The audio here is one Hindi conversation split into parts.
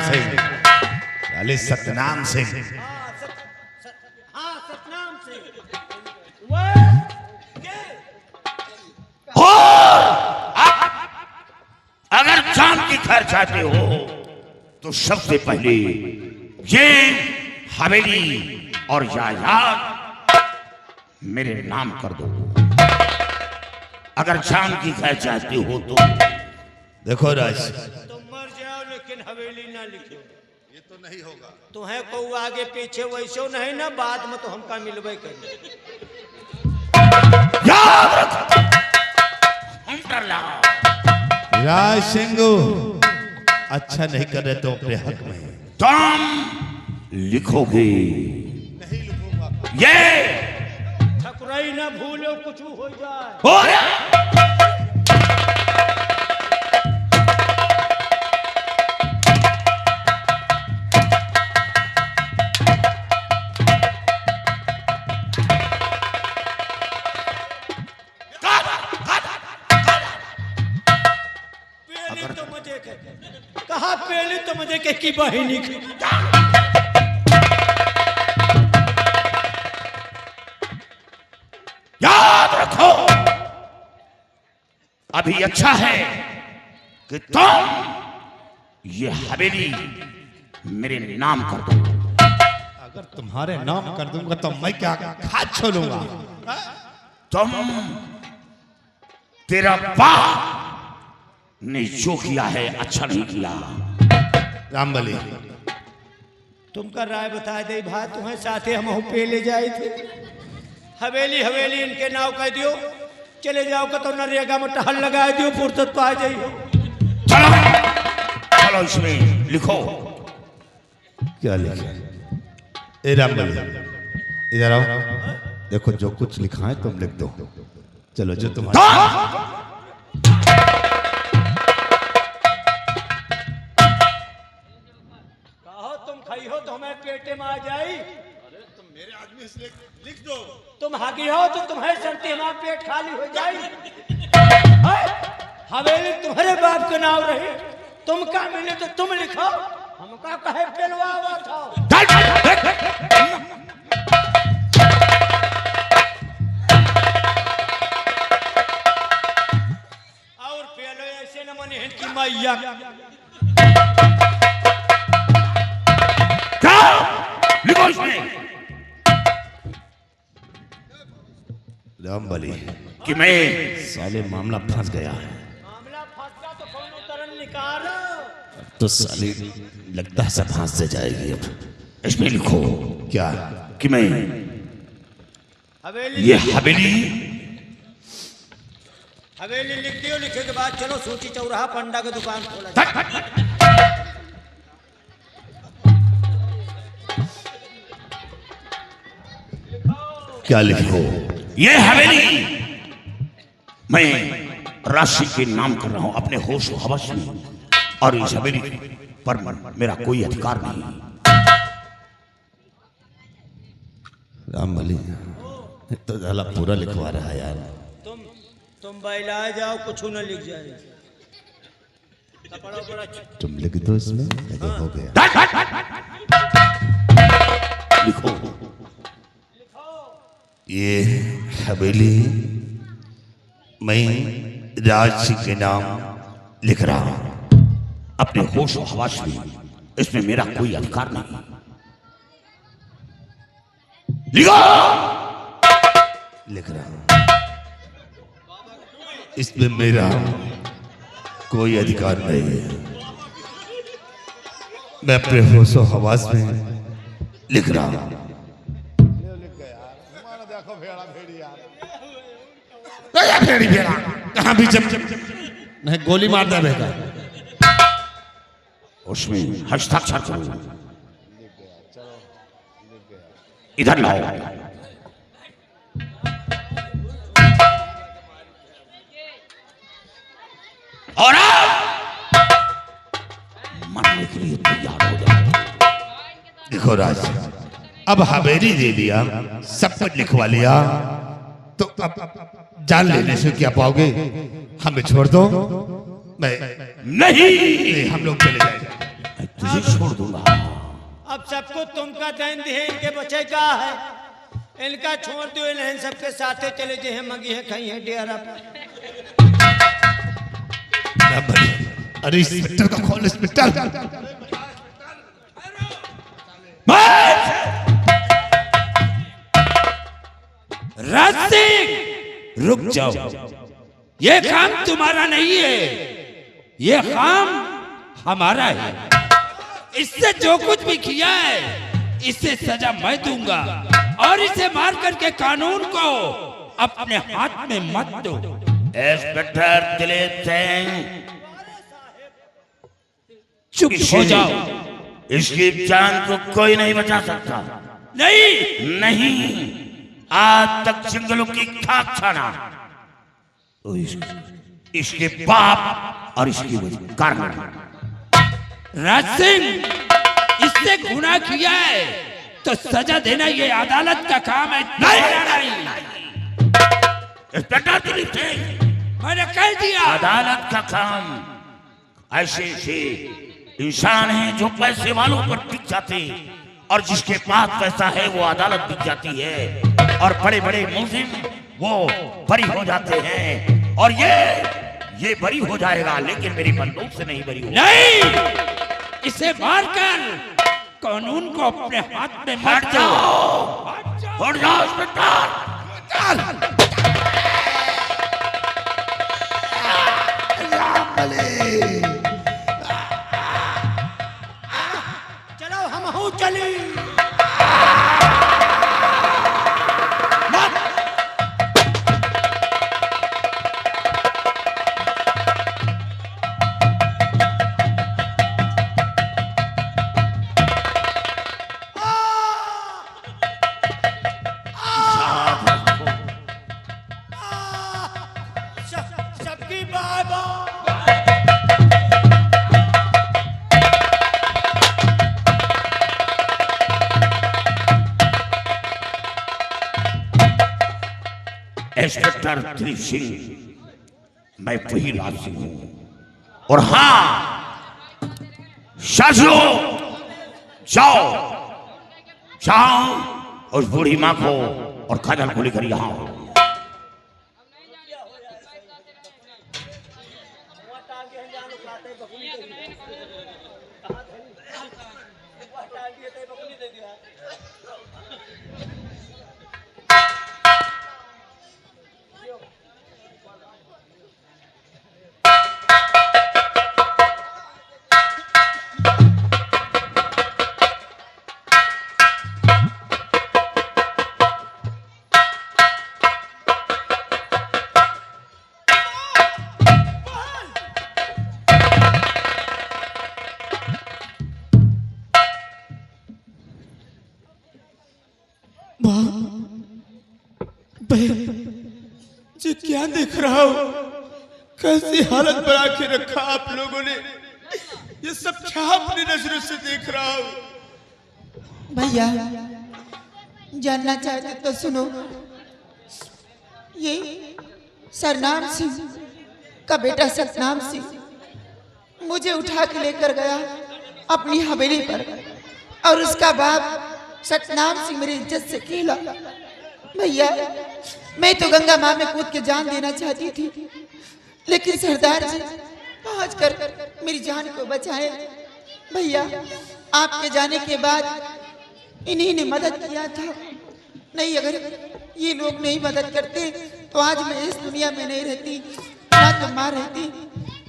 सिंह, अली सतनाम सिंह। हाँ सतनाम सिंह। अगर जान की खैर चाहते हो तो सबसे पहले ये हवेली और जायदाद मेरे नाम कर दो। अगर जान की खैर चाहते हो तो देखो राज, तुम मर जाओ लेकिन हवेली ना लिखो। ये तो नहीं होगा। तुम्हें को आगे पीछे वैसे नहीं ना, बाद में तो हमका मिलवे कर। याद रखो, hunter लाओ। राज सिंह अच्छा नहीं कर रहे तो अपने हक में तुम लिखोगे नहीं लिखूंगा। ये ठकुराई ना भूलो कुछ हो जाए। हो गया। पहले तो मुझे कहा, पहले तो मुझे की बहिनी की। याद रखो, अभी अच्छा है कि तुम ये हवेली मेरे नाम कर दो। अगर तुम्हारे नाम कर दूंगा तो मैं क्या खा छोड़ूंगा। तुम, तेरा बाप ने जो किया है अच्छा नहीं किया। रामबली, तुमका राय बता दे भाई, तुम्हें साथे हम पे ले जाए थे। हवेली हवेली इनके नाव कह दियो, चले जाओ का तो नरेगा में टहल लगा दियो, फुर्सत पा जाइयो। चलो चलो इसमें लिखो। क्या लिखा? ए रामबली, इधर आओ। देखो जो कुछ लिखा है तुम लिख दो। चलो जो तुम्हारा कहो तुम खाई हो तो हमें पेटे में आ जाई। अरे तुम मेरे आदमी से लिख दो। तुम हागी हो तो तुम्हें चलते हमारा पेट खाली हो जाई। हवेली तुम्हारे बाप के नाम रही, तुम का मिले तो तुम लिखो, हमका कहे पेलवा हुआ था। और पेलो ऐसे न मने की मैया। लिखो इसमें रामबली कि मैं साले मामला फंस गया है। मामला फंसा तो कौन उतरन निकालो। तो साले लगता है सब हाथ से जाएगी अब। इसमें लिखो क्या? कि मैं हवेली ये हवेली हवेली लिख दियो। लिखे के बाद चलो सूची चौराहा पंडा की दुकान खोला जाए। क्या लिखो? ये हवेली मैं राशि के नाम कर रहा हूं अपने होश व हवस में, और इस हवेली पर मेरा कोई अधिकार नहीं। रामबली तो झाला पूरा लिखवा रहा है यार। तुम बैला जाओ, कुछ न लिख जाए। कपड़ा बड़ा तुम लिख दो इसमें, देखो हो गया। लिखो ये हवेली मैं राज सिंह के नाम लिख रहा हूं अपने होश व हवास में, इसमें मेरा कोई अधिकार नहीं। लिखो। लिख रहा हूं इसमें मेरा कोई अधिकार नहीं है। मैं अपने होश व हवास में लिख रहा हूं। देखो भेड़ा भेड़िया। भेड़ी भेड़ा कहां भी जब नहीं गोली मार दे बेटा। उसमें हस्ताक्षर करो। इधर लाओ। और मरने के लिए तैयार हो जाओ। देखो राज, अब हवेली दे दिया, सब कुछ लिखवा लिया, तो अब जान लेने से क्या पाओगे? हमें छोड़ दो। मैं नहीं, हम लोग चले जाएंगे। तुझे छोड़ दूंगा। अब सबको तुमका दैन दिए, इनके बचे का है, इनका छोड़ दो, इन्हें सबके साथे चले जे हैं, मगी है कहीं है डेरा पर। अरे इंस्पेक्टर का कॉल, इंस्पेक्टर। राज सिंह रुक जाओ, ये काम तुम्हारा नहीं है, ये काम हमारा है। इससे जो कुछ भी किया है इससे सजा मैं दूंगा, और इसे मार करके कानून को अपने हाथ में मत दो। इंस्पेक्टर दिलीप सिंह, चुप हो जाओ। इसकी जान को कोई नहीं बचा सकता। नहीं नहीं, आज तक जंगलों की खाक छाना तो इसके बाप और इसकी कारण। राज सिंह, इससे गुनाह किया है तो सजा देना ये अदालत का काम है। नहीं इंस्पेक्टर दिलीप सिंह, मैंने कह दिया अदालत का काम ऐसे से इंसान है जो पैसे वालों पर टिक जाते, और जिसके पास पैसा है वो अदालत बिक जाती है, और बड़े बड़े मुलजिम वो बरी हो जाते हैं, और ये बरी हो जाएगा, लेकिन मेरी बंदूक से नहीं बरी होगा। नहीं, इसे मारकर कानून को अपने हाथ में मत दो। हट जाओ इंस्पेक्टर। चलो हम हूँ चली। सबकी bye bye. Inspector Dilip Singh, मैं वही राज सिंह हूं, और हाँ साथियों, जाओ जाओ उस बूढ़ी माँ को और काजल को लेकर यहाँ आओ। जी क्या देख रहा हो, कैसी हालत बना के रखा आप लोगों ने, ये सब क्या अपनी नजरों से देख रहा हो। भैया जानना चाहते तो सुनो, ये सरनाम सिंह का बेटा सतनाम सिंह मुझे उठा के लेकर गया अपनी हवेली पर, और उसका बाप सतनाम सिंह मेरी इज्जत से खेला। भैया मैं तो गंगा माँ में कूद के जान देना चाहती थी, लेकिन सरदार जी पहुंच कर मेरी जान को बचाए। भैया आपके जाने के बाद इन्हीं ने मदद किया था, नहीं अगर ये लोग नहीं मदद करते तो आज मैं इस दुनिया में नहीं रहती, ना तो माँ रहती,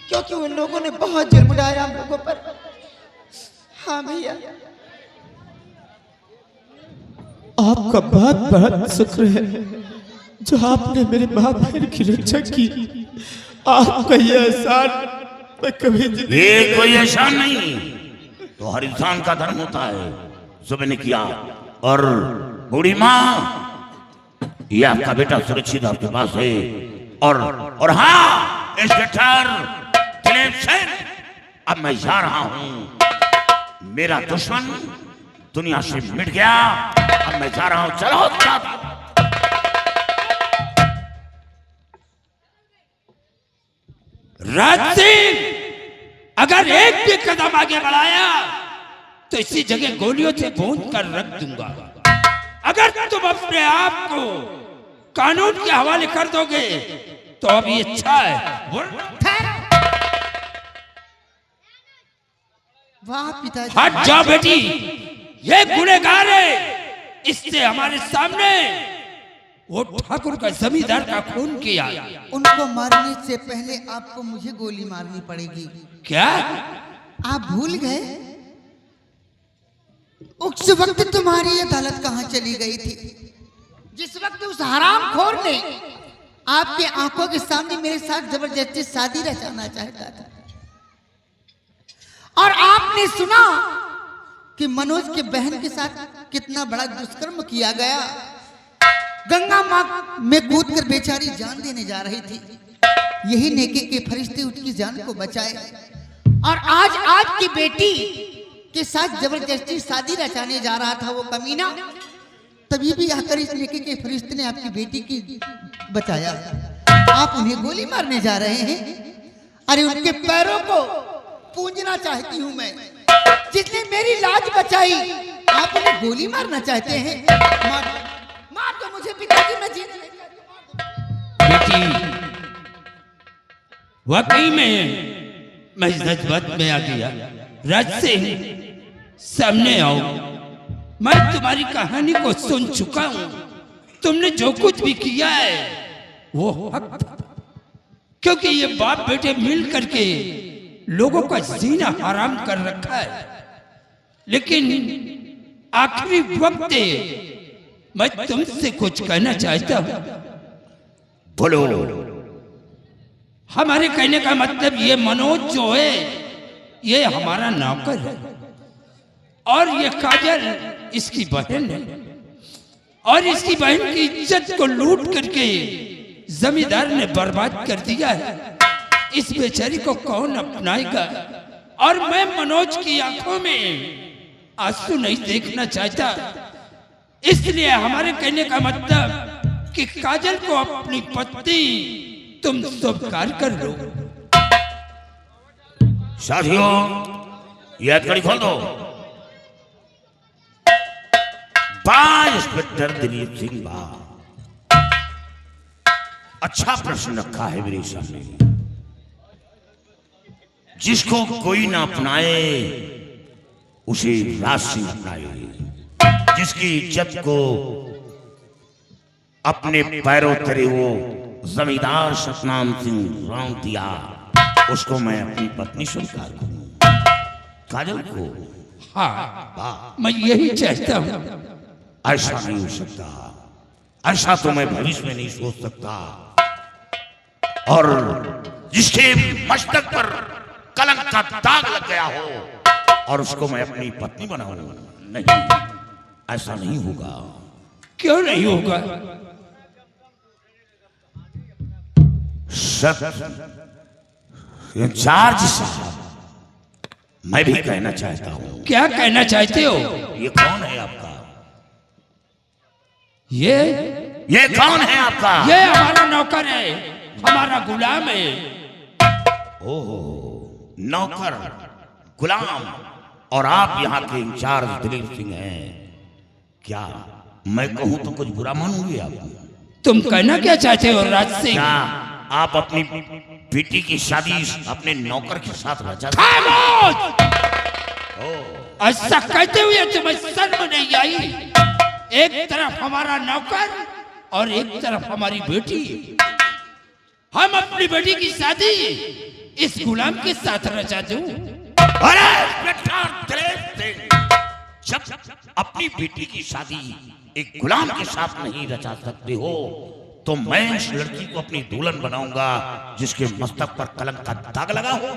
क्योंकि उन लोगों ने बहुत जुर्म ढाया हम लोगों पर। हाँ भैया, आपका बहुत बहुत शुक्र है जो आपने मेरे माँ बहन की रक्षा की। आपका ये एहसान मैं कभी ये कोई एहसान नहीं, तो हर इंसान का धर्म होता है जो मैंने किया। और बूढ़ी माँ, ये आपका बेटा सुरक्षित आपके पास है। और हाँ इंस्पेक्टर दिलीप सिंह, अब मैं जा रहा हूँ, मेरा दुश्मन दुनिया से मिट गया, अब मैं जा रहा हूँ, चलो चलो। राज सिंह, अगर एक भी कदम आगे बढ़ाया इसी जगह गोलियों से भून कर रख दूंगा। अगर तुम अपने आप को कानून के हवाले कर दोगे तो अभी अच्छा है। वाह पिताजी। हट जाओ बेटी, ये गुनहगार है, इसने हमारे सामने वो ठाकुर का जमींदार का खून किया। उनको मारने से पहले आपको मुझे गोली मारनी पड़ेगी। क्या आप भूल गए उस वक्त तुम्हारी अदालत कहाँ चली गई थी, जिस वक्त उस हरामखोर ने आपके आंखों के सामने मेरे साथ जबरदस्ती शादी रचाना चाहता था, और आपने सुना कि मनोज के बहन के साथ कितना बड़ा दुष्कर्म किया गया। गंगा मां में कूदकर बेचारी जान देने जा रही थी, यही नेकी के फरिश्ते उसकी जान को बचाए, और आज आपकी बेटी के साथ जबरदस्ती शादी रचाने जा रहा था वो कमीना, तभी भी आकर इस नेकी के फरिश्ते ने आपकी बेटी की बचाया। आप उन्हें गोली मारने जा रहे हैं। अरे उनके पैरों को पूजना चाहती हूं मैं, जिसने मेरी लाज बचाई, आप उन्हें गोली मारना चाहते हैं। मार दो मुझे पिताजी, मैं जीने नहीं चाहती। बेटी, वाकई में मैं जज्बात में आ गया। राज सिंह, सामने आओ। मैं तुम्हारी कहानी को सुन चुका हूं। तुमने जो कुछ भी किया है वो हक था, क्योंकि ये बाप बेटे मिल करके लोगों का जीना हराम कर रखा है। लेकिन आखिरी वक्त मैं तुमसे कुछ कहना चाहता हूं। बोलो। हमारे कहने का मतलब ये मनोज जो है ये हमारा नौकर है, और ये काजल इसकी बहन है, और इसकी बहन की इज्जत को लूट करके जमींदार ने बर्बाद कर दिया है। इस बेचारी को कौन अपनाएगा? और मैं मनोज की आंखों में आंसू नहीं देखना चाहता, इसलिए हमारे कहने का मतलब कि काजल को अपनी पत्नी तुम स्वीकार कर लो। साथियों, यह हथकड़ी खोल दो। इंस्पेक्टर दिलीप सिंह बा, अच्छा प्रश्न रखा है मेरे सामने। जिसको कोई ना अपनाए उसे राज सिंह अपनाए, जिसकी इज्जत को अपने पैरों तले वो जमींदार सतनाम सिंह राम दिया, उसको मैं अपनी पत्नी स्वीकार करूं। काजल को हाँ, मैं यही चाहता हूं। ऐसा नहीं हो सकता, ऐसा तो मैं भविष्य में नहीं सोच सकता। और जिसके मस्तक पर कलंक का दाग लग गया हो और उसको मैं अपनी पत्नी बनाऊं, नहीं, ऐसा नहीं होगा। क्यों नहीं होगा? इंचार्ज साहब, मैं भी कहना चाहता हूं। क्या कहना चाहते हो? ये कौन है आपका? ये कौन है आपका? ये हमारा नौकर है, हमारा गुलाम है। ओहो, नौकर, गुलाम, और आप यहाँ के इंचार्ज दिलीप सिंह हैं। क्या मैं कहूं तो कुछ बुरा मानोगे आप? तुम कहना क्या चाहते हो राज सिंह? क्या आप अपनी बेटी की शादी अपने नौकर के साथ रचा? ऐसा कहते हुए तुम्हें शर्म नहीं आई? एक तरफ हमारा नौकर और एक तरफ हमारी बेटी। हम अपनी बेटी की शादी इस गुलाम के साथ रचा दूं? अरे जब अपनी बेटी की शादी एक गुलाम के साथ नहीं रचा सकते हो, तो मैं उस लड़की को अपनी दुल्हन बनाऊंगा जिसके मस्तक पर कलंक का दाग लगा हो।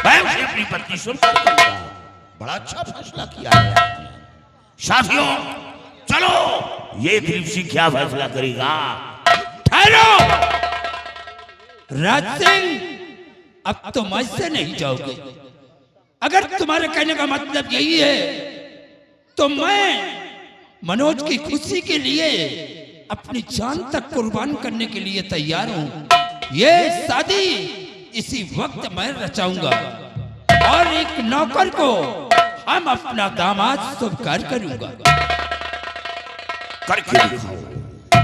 मैं उसे अपनी पत्नी स्वीकार करूंगा। बड़ा अच्छा फैसला किया है आपने। साथियों, चलो, ये दिलीप सिंह क्या फैसला करेगा? ठहरो राज सिंह, अब तुम ऐसे नहीं जाओगे। अगर तुम्हारे कहने का मतलब यही है तो मैं मनोज की खुशी के लिए अपनी जान तक कुर्बान करने के लिए तैयार हूं। ये शादी इसी वक्त मैं रचाऊंगा और एक नौकर को हम अपना दामाद स्वीकार करूंगा। करके दिखाओ।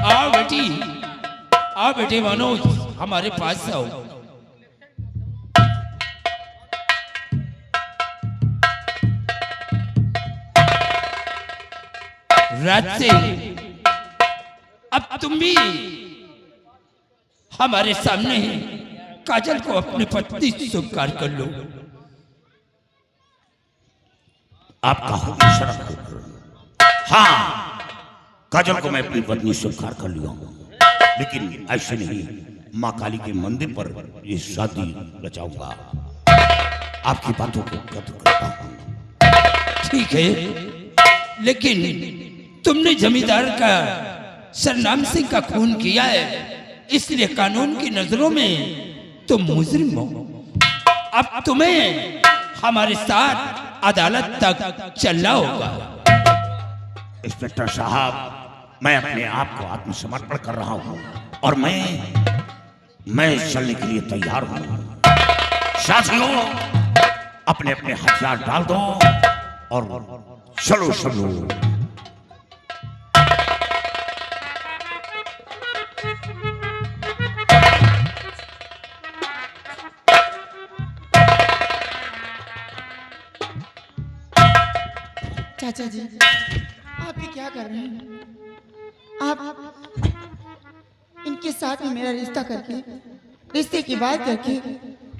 आओ बेटी मनोज, हमारे पास आओ। रात से अब तुम भी हमारे सामने काजल को अपनी पत्नी स्वीकार कर लो। आपका हुक्म शरफ। हाँ, काजल को मैं अपनी पत्नी स्वीकार कर लिया हूं, लेकिन ऐसे नहीं, माँ काली के मंदिर पर ये शादी रचाऊंगा। आपकी बातों को कद्र करता हूं। ठीक है, लेकिन तुमने जमींदार का सरनाम सिंह का खून किया है, इसलिए कानून की नजरों में तुम मुजरिम हो। अब तुम्हें हमारे साथ अदालत तक चलना होगा। इंस्पेक्टर साहब, मैं अपने आप को आत्मसमर्पण कर रहा हूं और मैं चलने के लिए तैयार हूं। साथियों, अपने अपने हथियार डाल दो और चलो चलो। चाचा जी, आप ये क्या कर रहे हैं? आप इनके साथ में मेरा रिश्ता करके, रिश्ते की बात करके,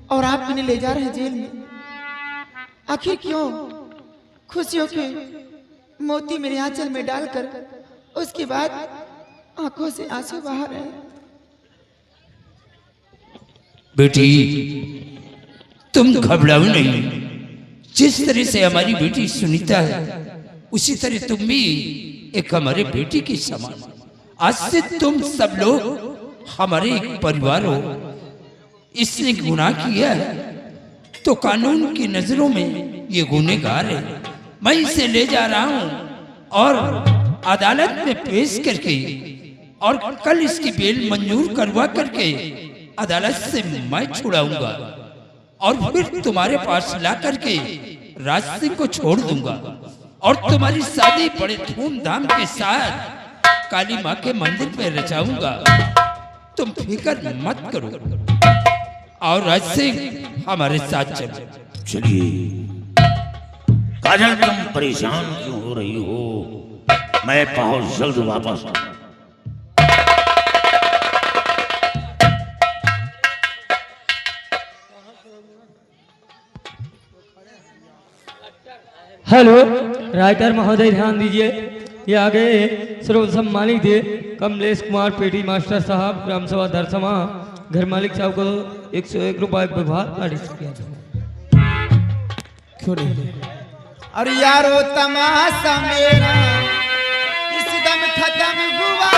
और आप इन्हें ले जा रहे हैं जेल में। आखिर क्यों? खुशियों के मोती मेरे आंचल में डालकर उसके बाद आंखों से आंसू बहा रहे हैं। बेटी, तुम घबराओ नहीं। जिस तरह से हमारी बेटी सुनीता है, उसी तरह तुम भी एक हमारे बेटी की समान। आज से तुम सब लोग हमारे एक परिवार हो। इसने गुनाह किया है तो कानून की नजरों में ये गुनहगार है। मैं इसे ले जा रहा हूं और अदालत में पेश करके और कल इसकी बेल मंजूर करवा करके अदालत से मैं छुड़ाऊंगा और फिर तुम्हारे पास ला करके राज सिंह को छोड़ दूंगा और तुम्हारी शादी बड़े धूमधाम के साथ काली माँ के मंदिर पे रचाऊंगा। तुम फिक्र मत करो और राज सिंह हमारे साथ चलो। चलिए। काजल, तुम परेशान क्यों हो रही हो? मैं बहुत जल्द वापस आऊंगा। हेलो राइटर महोदय, ध्यान दीजिए। ये आगे सर्व सम्मानित थे कमलेश कुमार पेटी मास्टर साहब, ग्राम सभा धरसमा, घर मालिक साहब को 101 रुपये व्यवहार आदेश किया था। क्यों नहीं? और यारो तमाशा मेरा इस दम खत्म हुआ।